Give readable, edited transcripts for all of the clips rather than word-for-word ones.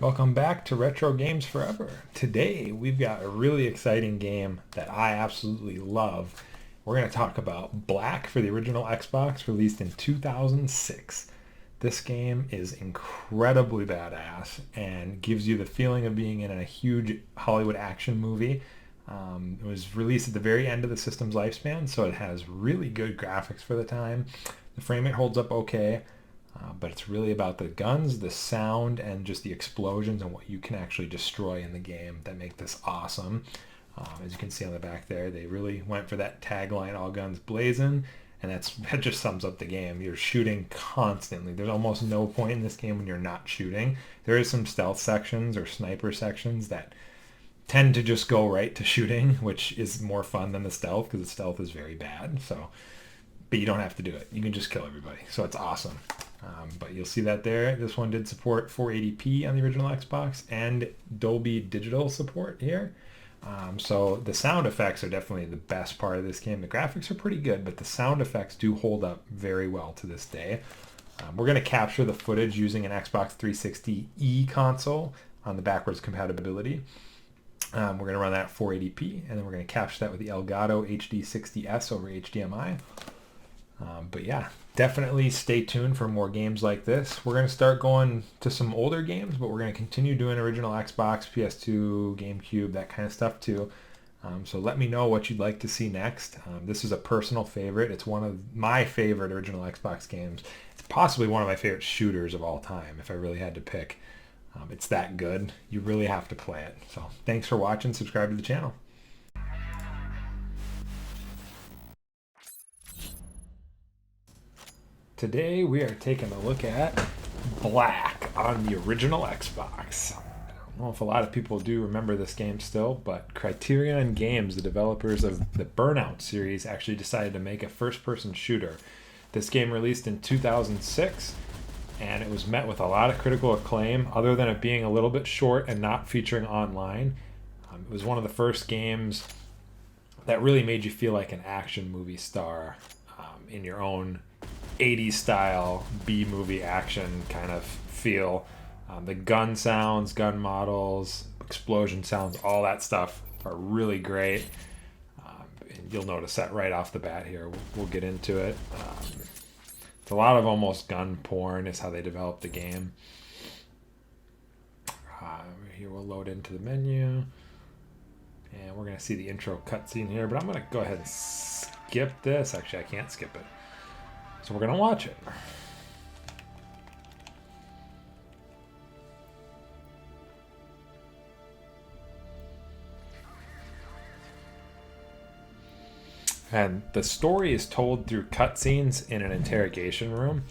Welcome back to Retro Games Forever. Today we've got a really exciting game that I absolutely love. We're going to talk about Black for the original Xbox, released in 2006. This game is incredibly badass and gives you the feeling of being in a huge Hollywood action movie. It was released at the very end of the system's lifespan, so it has really good graphics for the time. The frame rate holds up okay. But it's really about the guns, the sound, and just the explosions and what you can actually destroy in the game that make this awesome. As you can see on the back there, they really went for that tagline, all guns blazing, and that just sums up the game. You're shooting constantly. There's almost no point in this game when you're not shooting. There is some stealth sections or sniper sections that tend to just go right to shooting, which is more fun than the stealth because the stealth is very bad. But you don't have to do it. You can just kill everybody. So it's awesome. But you'll see that there. This one did support 480p on the original Xbox and Dolby Digital support here. So the sound effects are definitely the best part of this game. The graphics are pretty good, but the sound effects do hold up very well to this day. We're going to capture the footage using an Xbox 360e console on the backwards compatibility. We're going to run that at 480p, and then we're going to capture that with the Elgato HD60s over HDMI. But yeah, definitely stay tuned for more games like this. We're going to start going to some older games, but we're going to continue doing original Xbox, PS2, GameCube, that kind of stuff too. So let me know what you'd like to see next. This is a personal favorite. It's one of my favorite original Xbox games. It's possibly one of my favorite shooters of all time, if I really had to pick. It's that good. You really have to play it. So thanks for watching. Subscribe to the channel. Today we are taking a look at Black on the original Xbox. I don't know if a lot of people do remember this game still, but Criterion Games, the developers of the Burnout series, actually decided to make a first-person shooter. This game released in 2006, and it was met with a lot of critical acclaim, other than it being a little bit short and not featuring online. It was one of the first games that really made you feel like an action movie star in your own 80s style B-movie action kind of feel. The gun sounds, gun models, explosion sounds, all that stuff are really great. And you'll notice that right off the bat here. We'll get into it. It's a lot of almost gun porn is how they developed the game. Here we'll load into the menu. And we're going to see the intro cutscene here, but I'm going to go ahead and skip this. Actually, I can't skip it. So we're going to watch it. And the story is told through cutscenes in an interrogation room.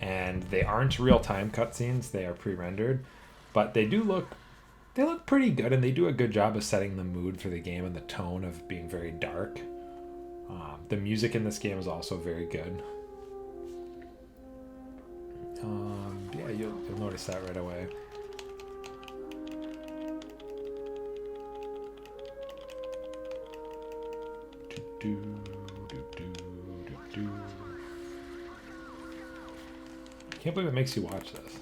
And they aren't real-time cutscenes. They are pre-rendered. But they look pretty good, and they do a good job of setting the mood for the game and the tone of being very dark. The music in this game is also very good. Yeah, you'll notice that right away. I can't believe it makes you watch this.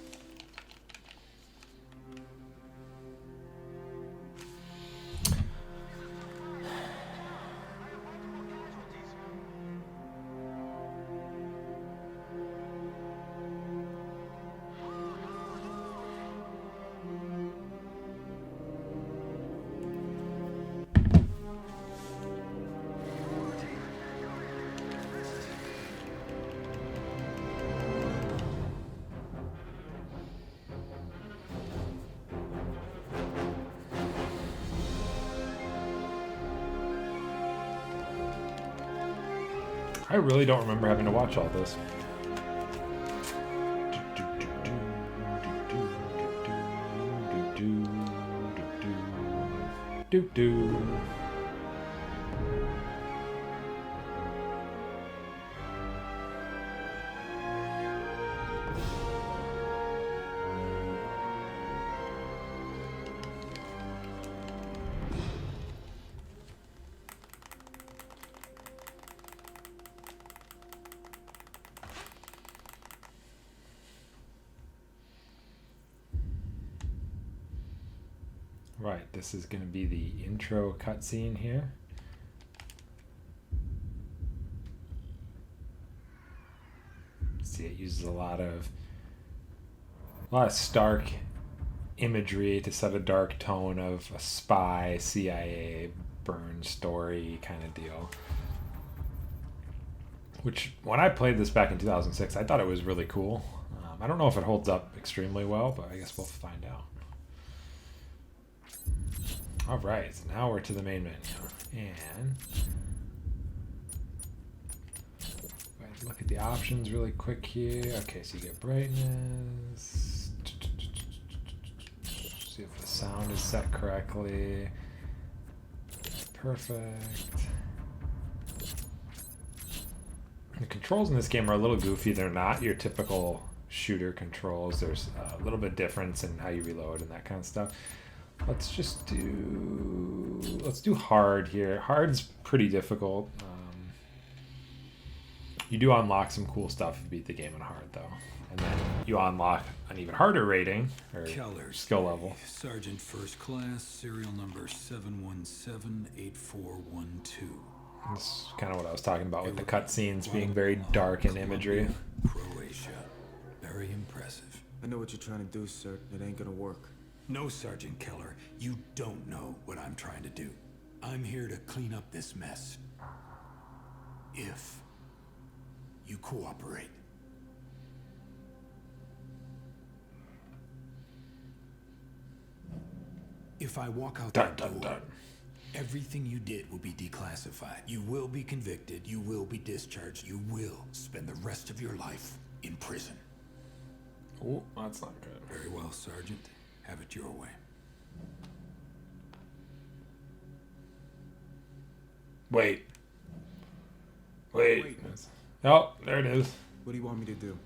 I really don't remember having to watch all this. Right, this is going to be the intro cutscene here. See, it uses a lot of stark imagery to set a dark tone of a spy, CIA, burn story kind of deal. Which, when I played this back in 2006, I thought it was really cool. I don't know if it holds up extremely well, but I guess we'll find out. All right, so now we're to the main menu. And look at the options really quick here. Okay, so you get brightness. See if the sound is set correctly. Perfect. The controls in this game are a little goofy. They're not your typical shooter controls. There's a little bit difference in how you reload and that kind of stuff. Let's do hard here. Hard's pretty difficult. You do unlock some cool stuff if you beat the game in hard, though. And then you unlock an even harder rating, or skill level. Sergeant First Class, serial number 7178412. This is kind of what I was talking about with the cutscenes being very dark in imagery. Croatia. Very impressive. I know what you're trying to do, sir. It ain't gonna work. No, Sergeant Keller, you don't know what I'm trying to do. I'm here to clean up this mess. If you cooperate. If I walk out that door, everything you did will be declassified. You will be convicted. You will be discharged. You will spend the rest of your life in prison. Oh, that's not good. Very well, Sergeant. Have it your way. Wait. Oh, there it is. What do you want me to do?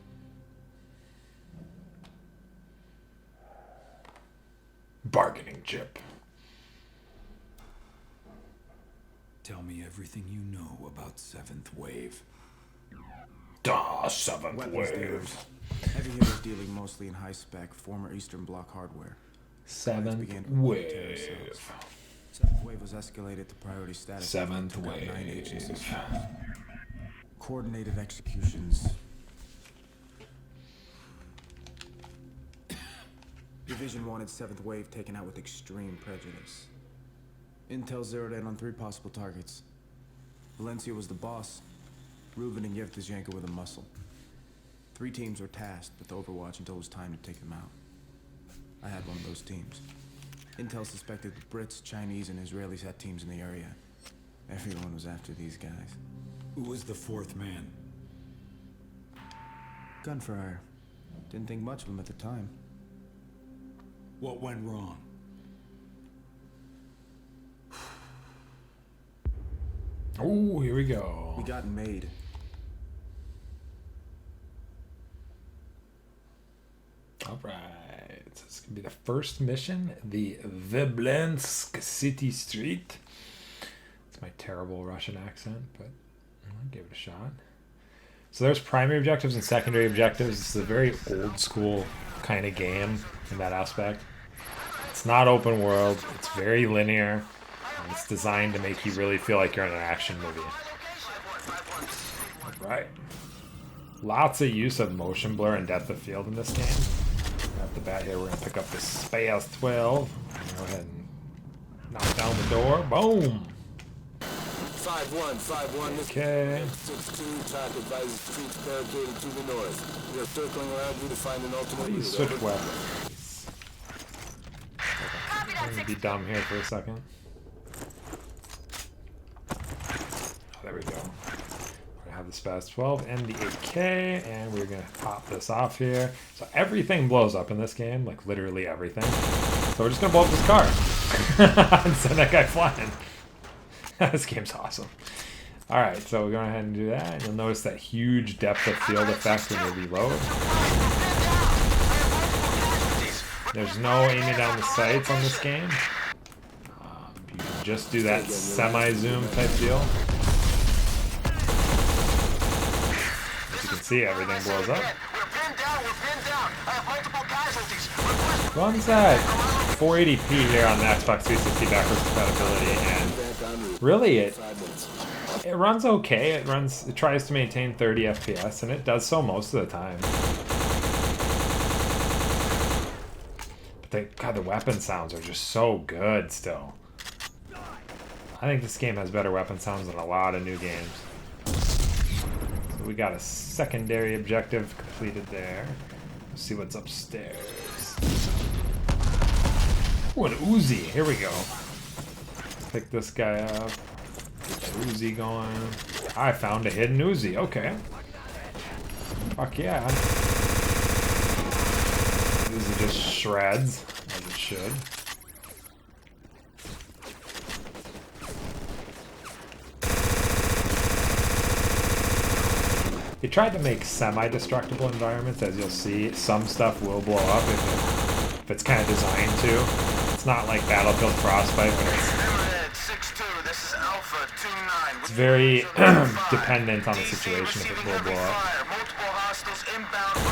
Bargaining chip. Tell me everything you know about Seventh Wave. Seventh Weapons Wave. dealers. Heavy hitters dealing mostly in high-spec, former Eastern Bloc hardware. Seventh Wave. Seventh Wave was escalated to priority status. Seventh Took out 9 Wave. agencies. Coordinated executions. Division wanted Seventh Wave taken out with extreme prejudice. Intel zeroed in on 3 possible targets. Valencia was the boss. Reuben and Yevtushenko were the muscle. 3 teams were tasked with Overwatch until it was time to take them out. I had one of those teams. Intel suspected the Brits, Chinese, and Israelis had teams in the area. Everyone was after these guys. Who was the 4th man? Gun for hire. Didn't think much of him at the time. What went wrong? Oh, here we go. We got made. All right. So this can be the first mission, the Veblensk City Street. It's my terrible Russian accent, but I'll give it a shot. So there's primary objectives and secondary objectives. This is a very old school kind of game in that aspect. It's not open world. It's very linear. And it's designed to make you really feel like you're in an action movie. All right. Lots of use of motion blur and depth of field in this game. At the bat here, we're going to pick up this Space 12. Go ahead and knock down the door. Boom! 5151. Okay. 62. Track advises troops barricading to the north. We are circling around you to find an ultimate You route. switch weapons. I'm going to be dumb here for a second. Oh, there we go. I have the Spaz 12 and the 8K, and we're going to pop this off here. So everything blows up in this game, like literally everything. So we're just going to blow up this car and send that guy flying. This game's awesome. Alright, so we're going ahead and do that. And you'll notice that huge depth of field effect when you reload. There's no aiming down the sights on this game. You can just do that semi-zoom type deal. As you can see, everything blows up. One side. 480p here on the Xbox 360 backwards compatibility, and really it runs okay. It tries to maintain 30 FPS, and it does so most of the time. But God, the weapon sounds are just so good still. I think this game has better weapon sounds than a lot of new games. So we got a secondary objective completed there. Let's see what's upstairs. Ooh, an Uzi. Here we go. Pick this guy up. Get the Uzi going. I found a hidden Uzi. Okay. Fuck yeah. Uzi just shreds, as it should. They tried to make semi-destructible environments, as you'll see. Some stuff will blow up if it's kind of designed to. It's not like Battlefield Frostbite, but it's very dependent on the situation if it will blow up.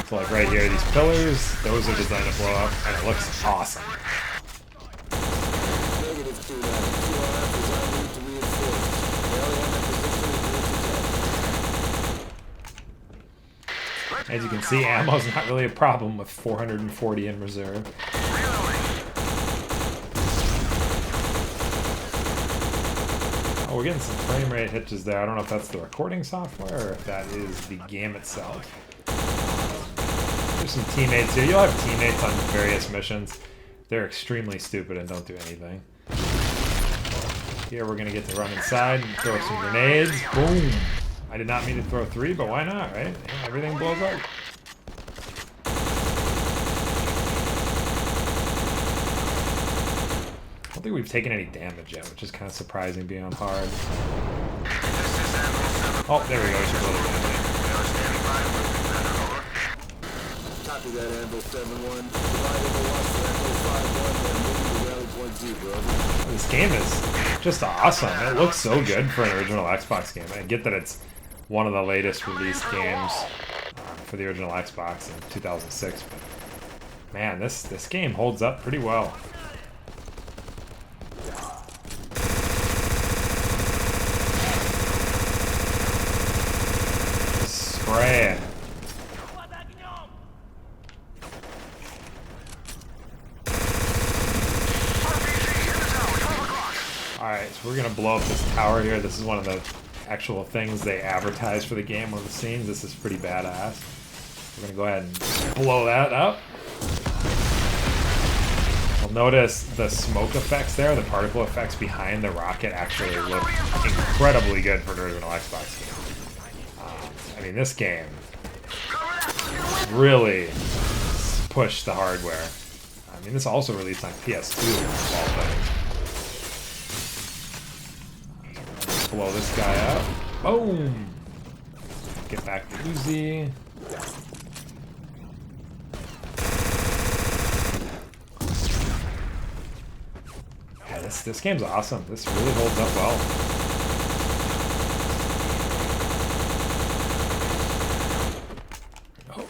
So like right here, these pillars, those are designed to blow up, and it looks awesome. As you can see, ammo's not really a problem with 440 in reserve. Oh, we're getting some frame rate hitches there. I don't know if that's the recording software or if that is the game itself. There's some teammates here. You'll have teammates on various missions. They're extremely stupid and don't do anything. Here we're going to get to run inside and throw some grenades. Boom! I did not mean to throw 3, but why not, right? Yeah, everything blows up. I don't think we've taken any damage yet, which is kind of surprising being on hard. Oh, there we go. We should blow the damage. Copy that, Anvil 7-1. This game is just awesome. It looks so good for an original Xbox game. I get that it's one of the latest released games for the original Xbox in 2006, but man, this game holds up pretty well. Spray it. Alright, so we're gonna blow up this tower here. This is one of the actual things they advertise for the game, one of the scenes. This is pretty badass. We're gonna go ahead and blow that up. You'll notice the smoke effects there, the particle effects behind the rocket actually look incredibly good for an original Xbox game. I mean, this game really pushed the hardware. I mean, this also released on PS2 of all things. Blow this guy up. Boom! Get back to Uzi. Yeah, this game's awesome. This really holds up well. Oh.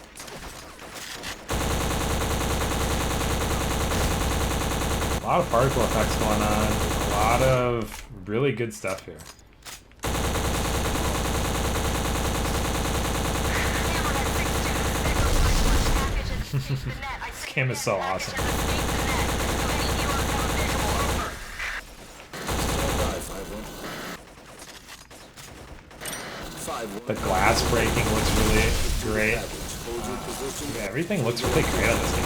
A lot of particle effects going on. A lot of really good stuff here. This game is so awesome. The glass breaking looks really great. Yeah, everything looks really great on this game.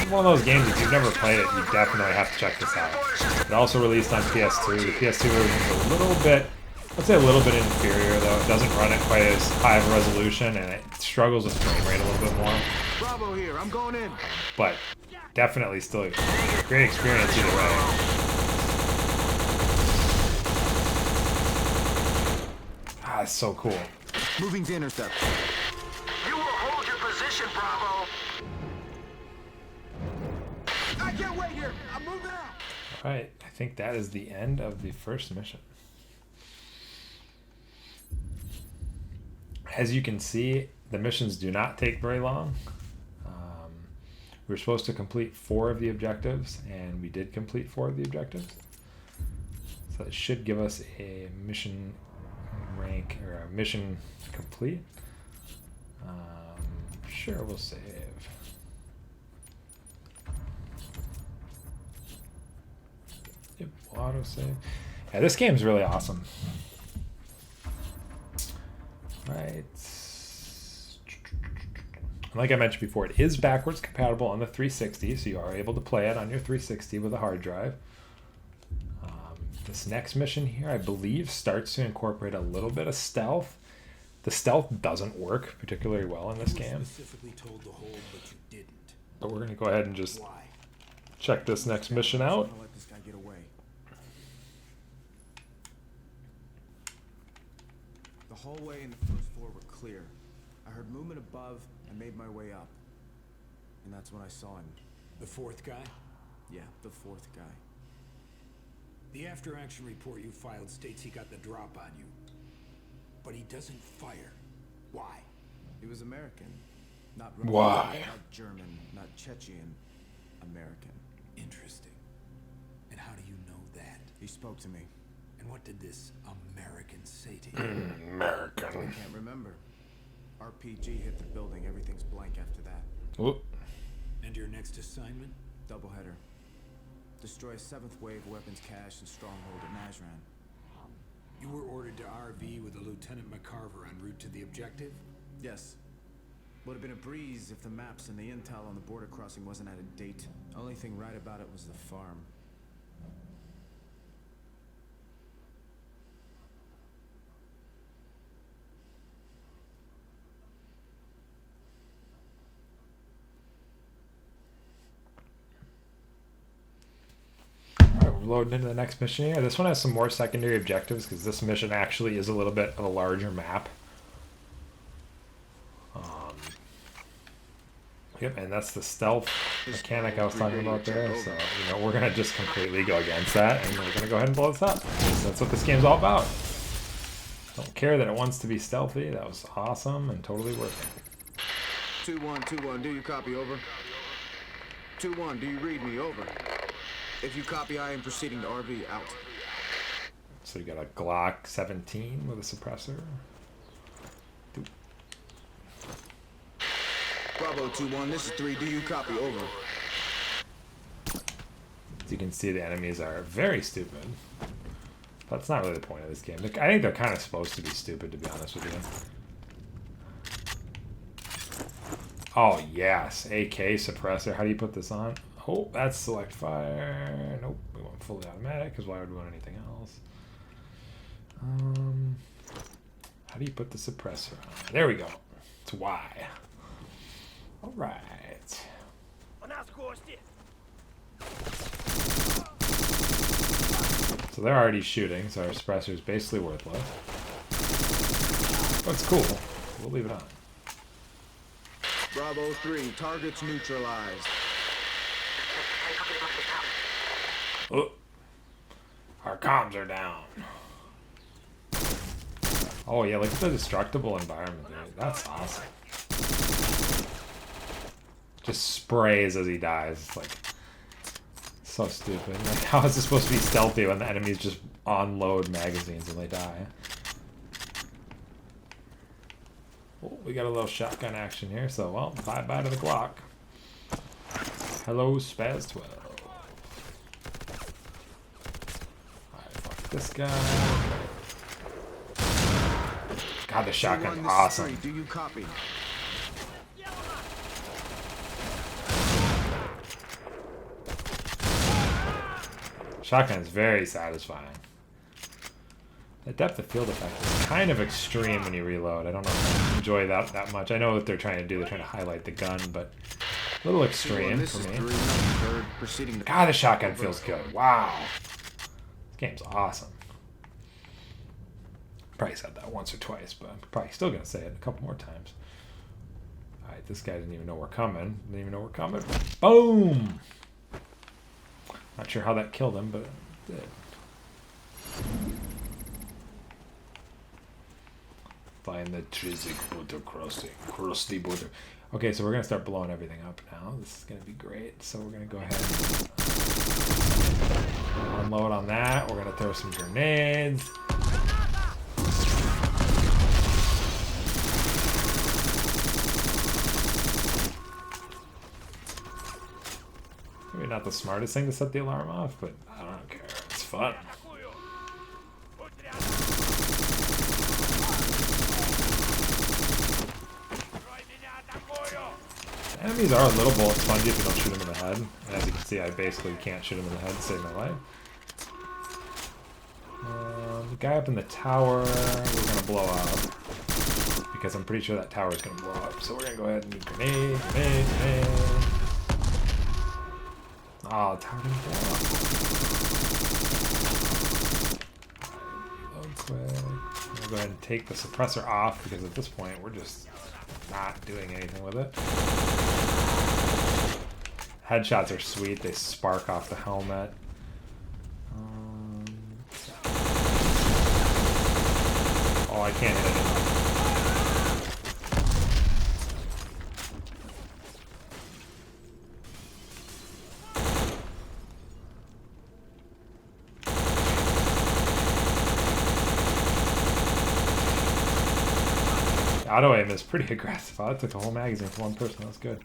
It's one of those games, if you've never played it, you definitely have to check this out. It also released on PS2. The PS2 version is a little bit, I'd say a little bit inferior, though. It doesn't run at quite as high of a resolution, and it struggles with frame rate a little bit more. Bravo here, I'm going in. But definitely still a great experience either way. Ah, it's so cool. Moving to intercept. You will hold your position, Bravo. I can't wait here. I'm moving out. Alright, I think that is the end of the first mission. As you can see, the missions do not take very long. We were supposed to complete 4 of the objectives, and we did complete 4 of the objectives. So it should give us a mission rank, or a mission complete. Sure, we'll save. Yep, auto save. Yeah, this game's really awesome. Right. Like I mentioned before, it is backwards compatible on the 360, so you are able to play it on your 360 with a hard drive. This next mission here, I believe, starts to incorporate a little bit of stealth. The stealth doesn't work particularly well in this game. Specifically told to hold, but you didn't. But we're going to go ahead and just Why? check this next mission out. I'll let this guy get away. The hallway and the first floor were clear. I heard movement above and made my way up. And that's when I saw him. The fourth guy? Yeah, the fourth guy. The after-action report you filed states he got the drop on you. But he doesn't fire. Why? He was American. Not Russian, Why? not German, not Chechen. American. Interesting. And how do you know that? He spoke to me. And what did this American say to you? I American. can't remember. RPG hit the building. Everything's blank after that. Oop. And your next assignment? Doubleheader. Destroy a 7th wave weapons cache and stronghold at Nazran. You were ordered to RV with a Lieutenant McCarver en route to the objective? Yes. Would have been a breeze if the maps and the intel on the border crossing wasn't out of date. Only thing right about it was the farm. Alright, we're loading into the next mission here. This one has some more secondary objectives because this mission actually is a little bit of a larger map. Yep, and that's the stealth mechanic I was talking about there. So, you know, we're going to just completely go against that, and we're going to go ahead and blow this up. That's what this game's all about. Don't care that it wants to be stealthy. That was awesome and totally worth it. 2-1, do you copy? Over. 2-1, do you read me? Over. If you copy, I am proceeding to RV. Out. So you got a Glock 17 with a suppressor. Bravo 2-1, this is 3. Do you copy? Over. As you can see, the enemies are very stupid. That's not really the point of this game. I think they're kind of supposed to be stupid, to be honest with you. Oh, yes. AK suppressor. How do you put this on? Oh, that's select fire. Nope, we want fully automatic, because why would we want anything else? How do you put the suppressor on? There we go. It's Y. All right. So they're already shooting, so our suppressor is basically worthless. That's cool. We'll leave it on. Bravo 3, targets neutralized. Oh, our comms are down. Oh yeah, look at the destructible environment, dude. That's awesome. Just sprays as he dies. It's like so stupid. Like, how is this supposed to be stealthy when the enemies just unload magazines when they die? Oh, we got a little shotgun action here, so well, bye-bye to the Glock. Hello, Spaz 12. Alright, fuck this guy. God, the shotgun's awesome. Do you copy? Shotgun is very satisfying. The depth of field effect is kind of extreme when you reload. I don't know if I enjoy that much. I know what they're trying to do. They're trying to highlight the gun, but a little extreme for me. God, the shotgun feels good. Wow. This game's awesome. Probably said that once or twice, but I'm probably still going to say it a couple more times. Alright, this guy didn't even know we're coming. Didn't even know we're coming. Boom! Not sure how that killed him, but it did. Find the Trizik border crossing. Cross the border. Okay, so we're gonna start blowing everything up now. This is gonna be great. So we're gonna go ahead and unload on that. We're gonna throw some grenades. Maybe not the smartest thing to set the alarm off, but I don't care. It's fun. Enemies are a little bullet spongy if you don't shoot them in the head. And as you can see, I basically can't shoot them in the head to save my life. The guy up in the tower, we're going to blow up. Because I'm pretty sure that tower is going to blow up. So we're going to go ahead and grenade. Oh, the tower didn't blow up. Reload quick. I'm going to go ahead and take the suppressor off because at this point we're just not doing anything with it. Headshots are sweet. They spark off the helmet. Oh, I can't hit anything. Auto aim is pretty aggressive. I took the whole magazine for one person. That's good.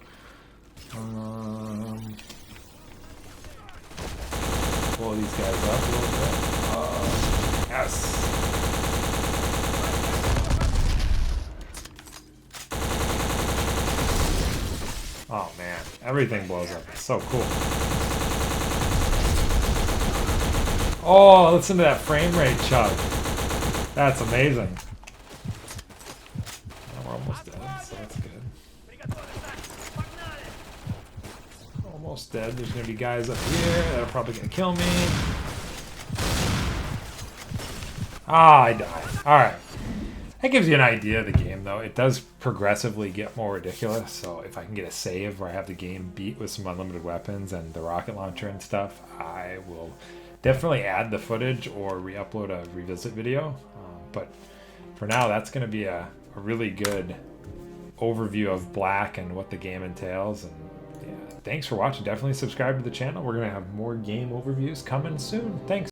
Pull these guys up a little bit. Yes. Oh man, everything blows up. It's so cool. Oh, listen to that frame rate chug. That's amazing. We're almost dead, so that's good. Almost dead. There's gonna be guys up here that are probably gonna kill me. Ah, I died. Alright. That gives you an idea of the game, though. It does progressively get more ridiculous, so if I can get a save where I have the game beat with some unlimited weapons and the rocket launcher and stuff, I will definitely add the footage or re-upload a revisit video. But for now, that's going to be a really good overview of Black and what the game entails. And yeah, thanks for watching. Definitely subscribe to the channel. We're going to have more game overviews coming soon. Thanks.